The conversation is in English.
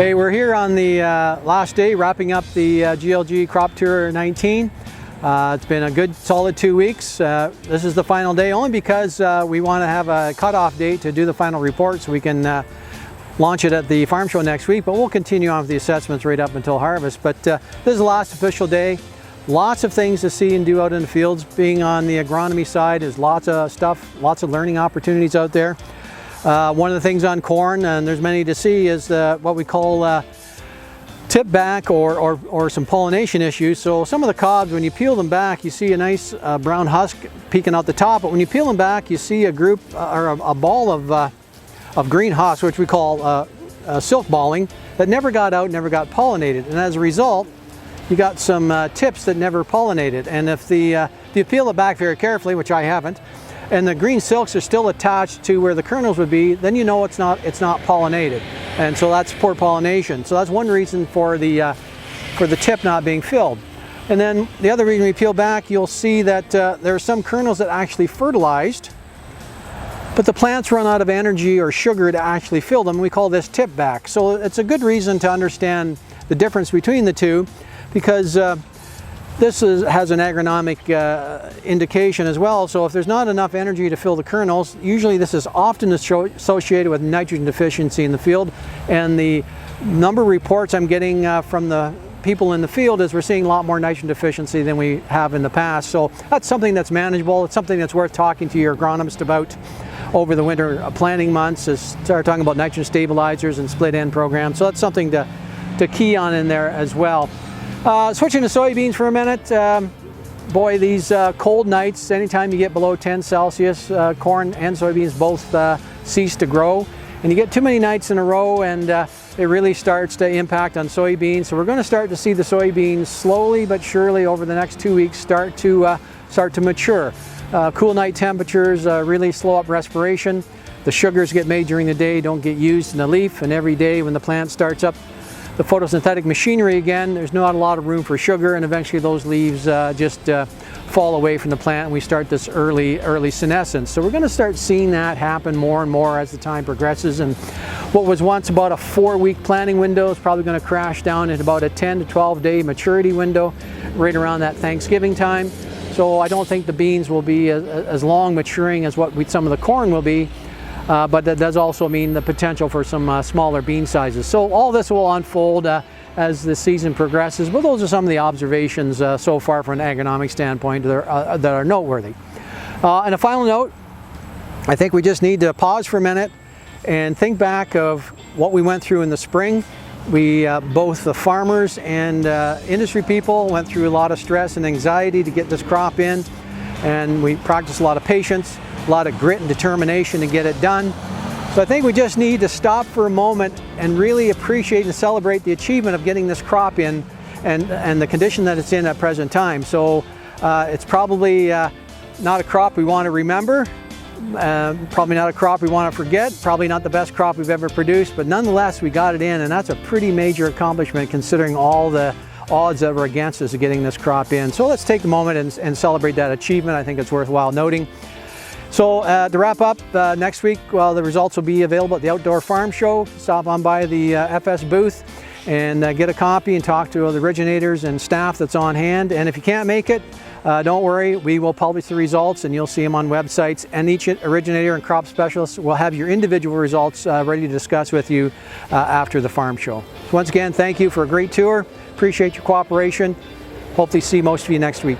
Hey, we're here on the last day, wrapping up the GLG Crop Tour 19. It's been a good solid 2 weeks. This is the final day only because we want to have a cutoff date to do the final report so we can launch it at the farm show next week, but we'll continue on with the assessments right up until harvest. But this is the last official day. Lots of things to see and do out in the fields. Being on the agronomy side, there's lots of stuff, lots of learning opportunities out there. One of the things on corn, and there's many to see, is what we call tip back or some pollination issues. So some of the cobs, when you peel them back, you see a nice brown husk peeking out the top, but when you peel them back, you see a group or a ball of green husk, which we call silk balling, that never got out, never got pollinated, and as a result, you got some tips that never pollinated. And if you peel it back very carefully, which I haven't, and the green silks are still attached to where the kernels would be, then you know it's not pollinated, and so that's poor pollination. So that's one reason for the tip not being filled. And then the other reason we peel back, you'll see that there are some kernels that actually fertilized, but the plants run out of energy or sugar to actually fill them. We call this tip back. So it's a good reason to understand the difference between the two, because this has an agronomic indication as well. So if there's not enough energy to fill the kernels, usually this is often associated with nitrogen deficiency in the field. And the number of reports I'm getting from the people in the field is we're seeing a lot more nitrogen deficiency than we have in the past. So that's something that's manageable. It's something that's worth talking to your agronomist about over the winter planting months, is start talking about nitrogen stabilizers and split end programs. So that's something to key on in there as well. Switching to soybeans for a minute, boy, these cold nights, anytime you get below 10 Celsius, corn and soybeans both cease to grow. And you get too many nights in a row and it really starts to impact on soybeans. So we're going to start to see the soybeans slowly but surely over the next 2 weeks start to mature. Cool night temperatures really slow up respiration. The sugars get made during the day don't get used in the leaf, and every day when the plant starts up the photosynthetic machinery again, there's not a lot of room for sugar, and eventually those leaves just fall away from the plant and we start this early senescence. So we're going to start seeing that happen more and more as the time progresses, and what was once about a 4-week planting window is probably going to crash down at about a 10 to 12 day maturity window right around that Thanksgiving time. So I don't think the beans will be as long maturing as what some of the corn will be. But that does also mean the potential for some smaller bean sizes. So all this will unfold as the season progresses, but those are some of the observations so far from an agronomic standpoint that are noteworthy. And a final note, I think we just need to pause for a minute and think back of what we went through in the spring. We, both the farmers and industry people, went through a lot of stress and anxiety to get this crop in, and we practiced a lot of patience, a lot of grit and determination to get it done. So I think we just need to stop for a moment and really appreciate and celebrate the achievement of getting this crop in and the condition that it's in at present time. So it's probably not a crop we want to remember, probably not a crop we want to forget, probably not the best crop we've ever produced, but nonetheless we got it in, and that's a pretty major accomplishment considering all the odds that were against us of getting this crop in. So let's take a moment and celebrate that achievement. I think it's worthwhile noting. So to wrap up, next week, well, the results will be available at the Outdoor Farm Show. Stop on by the FS booth and get a copy and talk to the originators and staff that's on hand. And if you can't make it, don't worry, we will publish the results and you'll see them on websites, and each originator and crop specialist will have your individual results ready to discuss with you after the farm show. So once again, thank you for a great tour. Appreciate your cooperation. Hope to see most of you next week.